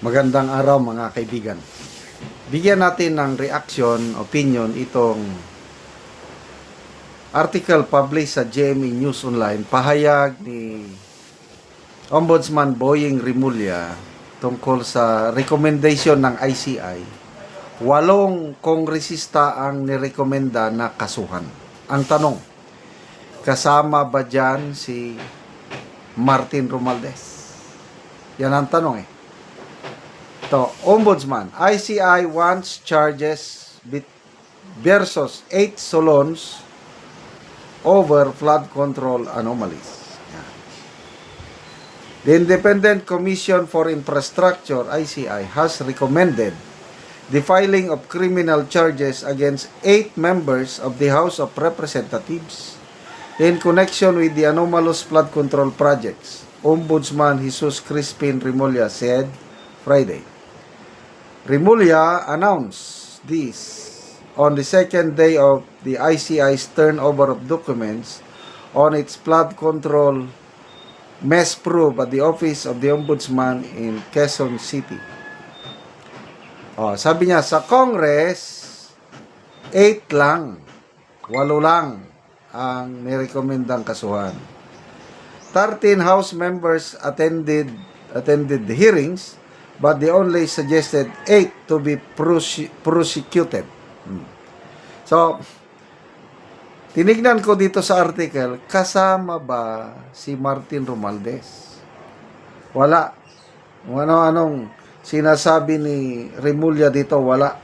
Magandang araw mga kaibigan. Bigyan natin ng reaction, opinion itong article published sa GMA News Online, pahayag ni Ombudsman Boying Rimulya tungkol sa recommendation ng ICI. 8 kongresista ang nirekomenda na kasuhan. Ang tanong, kasama ba dyan si Martin Romualdez? Yan ang tanong eh. To, Ombudsman, ICI wants charges versus 8 salons over flood control anomalies. Yan. The Independent Commission for Infrastructure, ICI, has recommended the filing of criminal charges against 8 members of the House of Representatives in connection with the anomalous flood control projects, Ombudsman Jesus Crispin Rimulya said Friday. Rimulya announced this on the second day of the ICI's turnover of documents on its flood control mess probe at the office of the Ombudsman in Quezon City. Sabi niya, sa Congress, 8 lang, 8 lang ang nirekomendang kasuhan. 13 House members attended the hearings, but they only suggested 8 to be prosecuted. So, tinignan ko dito sa article, kasama ba si Martin Romualdez? Wala. Anong sinasabi ni Rimulya dito, wala.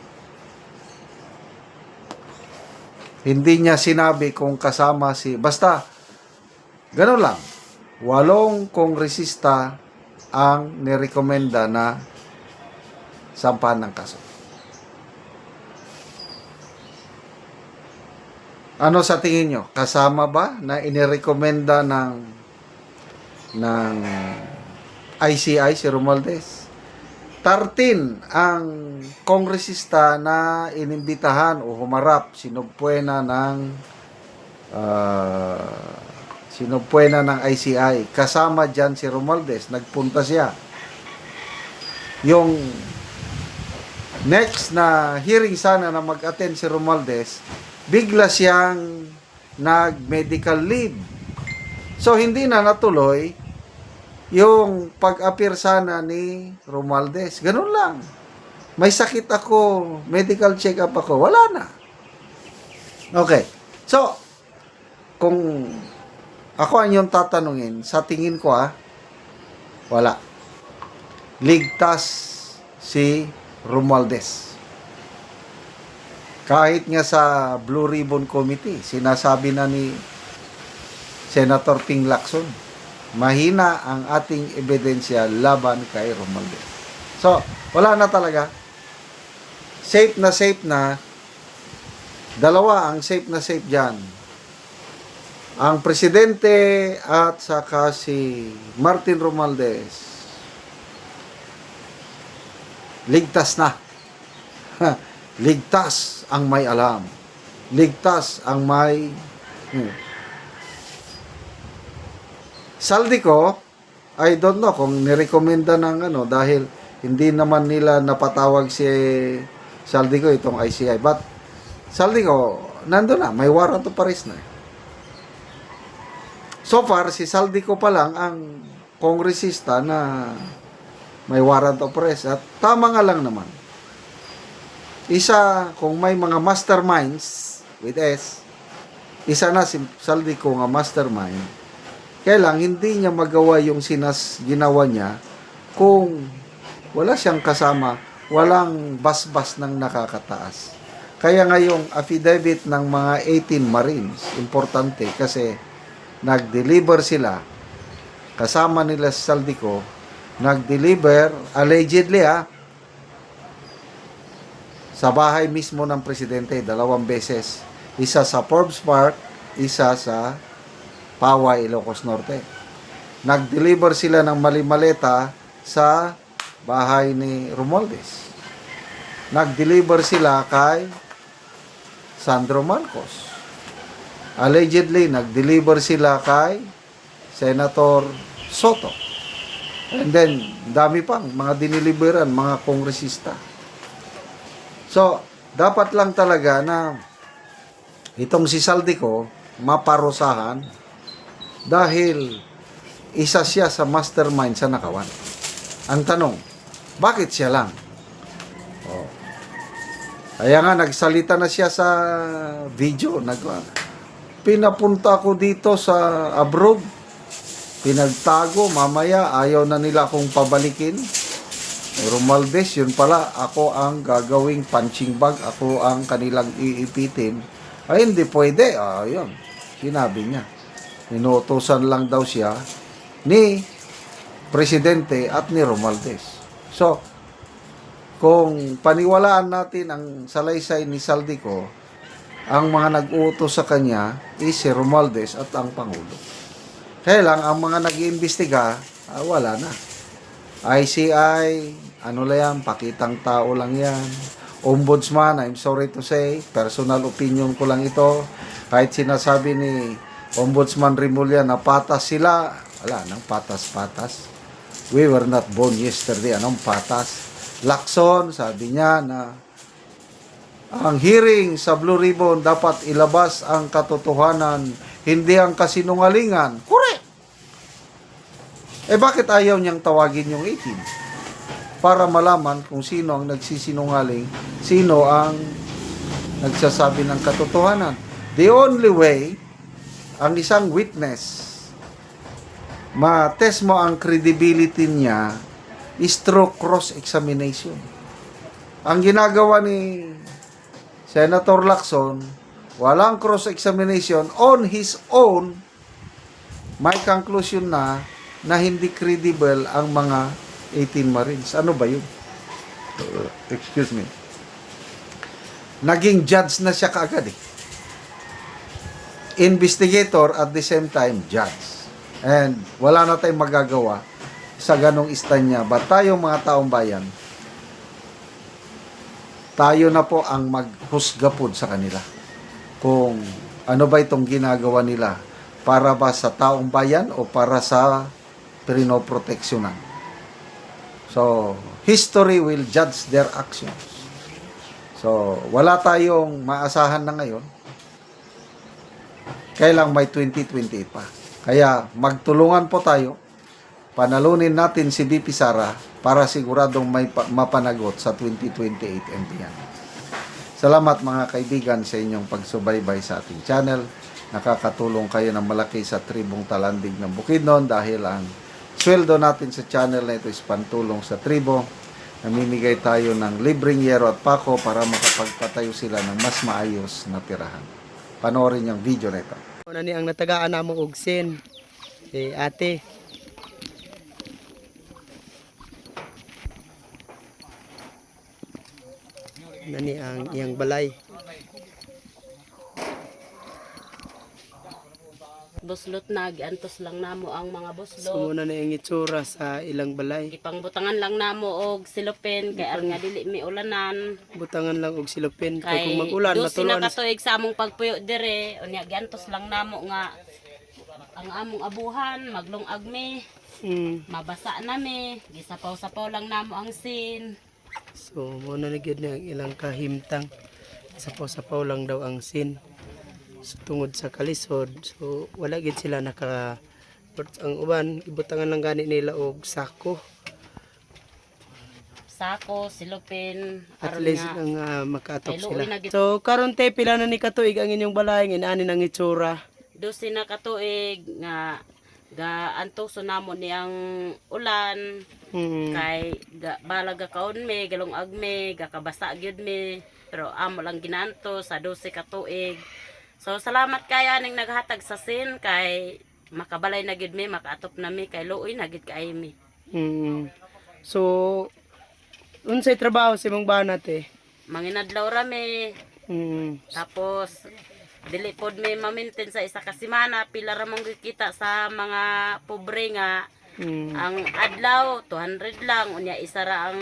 Hindi niya sinabi kung kasama basta, ganun lang. 8 kongresista ang nirekomenda na sampahan ng kaso. Ano sa tingin nyo? Kasama ba na inirekomenda ng ICI si Romualdez? 13 ang kongresista na inimbitahan o humarap, sinubpuena ng ICI. Kasama dyan si Romualdez. Nagpunta siya. Yung next na hearing sana na mag-attend si Romualdez, bigla siyang nag-medical leave. So, hindi na natuloy yung pag-appear sana ni Romualdez. Ganun lang. May sakit ako, medical check-up ako. Wala na. Okay. So, kung ako ang yung tatanungin, sa tingin ko wala. Ligtas si Romualdez. Kahit nga sa Blue Ribbon Committee, sinasabi na ni Senator Ping Lacson, mahina ang ating ebidensya laban kay Romualdez. So, wala na talaga. Safe na. Dalawa ang safe na safe dyan. Ang presidente at saka si Martin Romualdez, ligtas na. Ligtas ang may alam. Ligtas ang may Saldico, I don't know kung nirekomenda ng dahil hindi naman nila napatawag si Saldico itong ICI. But Saldico, nandun na, may warrant of arrest na. So far, si Saldico pa lang ang kongresista na may warrant of arrest. At tama nga lang naman. Isa, kung may mga masterminds with S, isa na si Saldico nga mastermind. Kaya lang, hindi niya magawa yung ginawa niya kung wala siyang kasama, walang basbas ng nakakataas. Kaya ngayong affidavit ng mga 18 Marines, importante kasi nag-deliver sila, kasama nila si Saldico, nag-deliver, allegedly sa bahay mismo ng presidente, 2 beses. Isa sa Forbes Park, isa sa Poway, Ilocos Norte. Nag-deliver sila ng mali-maleta sa bahay ni Romualdez. Nag-deliver sila kay Sandro Marcos. Allegedly, nag-deliver sila kay Senator Soto. And then, dami pang mga diniliberan, mga kongresista. So, dapat lang talaga na itong si Saldico maparusahan dahil isa siya sa mastermind sa Nakawan. Ang tanong, bakit siya lang? Oh. Kaya nga, nagsalita na siya sa video. Pinapunta ko dito sa abroad. Pinagtago, mamaya ayaw na nila akong pabalikin. Romualdez, yun pala, ako ang gagawing punching bag. Ako ang kanilang iipitin. Ay, hindi pwede. Ayun, sinabi niya. Inuutosan lang daw siya ni Presidente at ni Romualdez. So, kung paniwalaan natin ang salaysay ni Saldico, ang mga nag-uutos sa kanya is si Romualdez at ang Pangulo. Kaya lang, ang mga nag-iimbestiga, wala na. ICI, ano lang yan, pakitang tao lang yan. Ombudsman, I'm sorry to say, personal opinion ko lang ito. Kahit sinasabi ni Ombudsman Remulla na patas sila, wala nang patas-patas. We were not born yesterday. Anong patas? Lacson, sabi niya na ang hearing sa Blue Ribbon dapat ilabas ang katotohanan, hindi ang kasinungalingan. Correct! Bakit ayaw niyang tawagin yung 18? Para malaman kung sino ang nagsisinungaling, sino ang nagsasabi ng katotohanan. The only way, ang isang witness, ma-test mo ang credibility niya is through cross-examination. Ang ginagawa ni Senator Lacson, walang cross-examination, on his own, may conclusion na hindi credible ang mga 18 Marines. Ano ba yun? Excuse me. Naging judge na siya kaagad eh. Investigator at the same time judge. And wala na tayong magagawa sa ganong istanya. But tayo mga taong bayan, tayo na po ang maghusga po sa kanila. Kung ano ba itong ginagawa nila, para ba sa taong bayan o para sa pinoproteksyonan. So, history will judge their actions. So, wala tayong maasahan na ngayon. Kailang may 2028 pa. Kaya magtulungan po tayo, panalunin natin si BP Sara para siguradong may mapanagot sa 2028 and beyond. Salamat mga kaibigan sa inyong pagsubaybay sa ating channel. Nakakatulong kayo ng malaki sa tribong Talandig ng Bukidnon dahil ang sweldo natin sa channel na ito is pantulong sa tribo. Namimigay tayo ng libreng yero at pako para makapagpatayo sila ng mas maayos na tirahan. Panoorin yung video na ito. Ano ni ang natagaan na mong ugsin? Ate. Nani ang iyang balay. Buslot na, giantos lang namo ang mga buslot. So muna na yung itsura sa ilang balay. Ipangbutangan lang namo og silopin kay aron nga dili mi ulanan. Butangan lang og silopin. Kay Kay kung mag-ulan, dosi na matuluan. katuig sa among pagpuyo dire, unya giantos lang namo nga ang among abuhan maglungag mi, mabasa na mi, gisapaw-sapaw lang namo ang sin. So muna na gyud na ang ilang kahimtang. Sapaw-sapaw lang daw ang sin. So, tungod sa kalisod, so wala gid sila naka ang uban ibutangan lang gani nila og sako. Sako, silopin, At aron least nga ang makaatok Ay, luoy sila. na gid. So karon te pila na ni katuig ang inyong balay inani nang itsura. dosi na katuig nga gaantos namo ni ang ulan. Kay balaga kaon mi, galong agme, gakabasa gyud mi, pero amo lang ginanto sa 12 ka tuig. So salamat kaya ning naghatag sa sin kay makabalay na gyud mi, makaatop na mi kay luoy na gyud kay mi. So unsay trabaho sa imong banat eh? Manginadlaw ra mi, tapos dili pod mi ma-maintain sa isa ka semana, pila ra mong kita sa mga pobre nga. Ang adlaw 200 lang, unya isa ra ang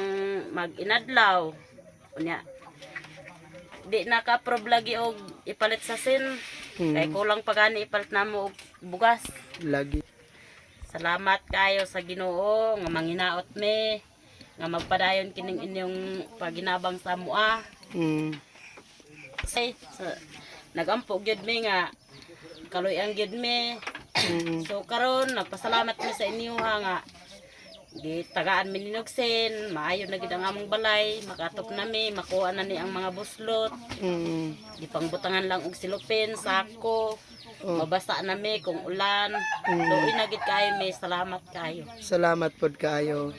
mag-inadlaw. Unya di naka-problagi og ipalit sa sin. Kay kulang pa gani ipalit namo og bugas. Lagi. Salamat kayo sa Ginoo nga manginaot me nga magpadayon kining inyong paginabang sa mua. Say, nagampo gyud mi nga kaluyan gyud mi. So karon nagpasalamat mi sa inyo ha nga gitagaan mi ninugsen, maayo na gid ang among balay, makatop na mi, makuha na ni ang mga buslot. Gipangbutangan lang og silupin, sako. Mabasa na mi kung ulan. Luoy na gid kayo mi, salamat kayo. Salamat pod kaayo.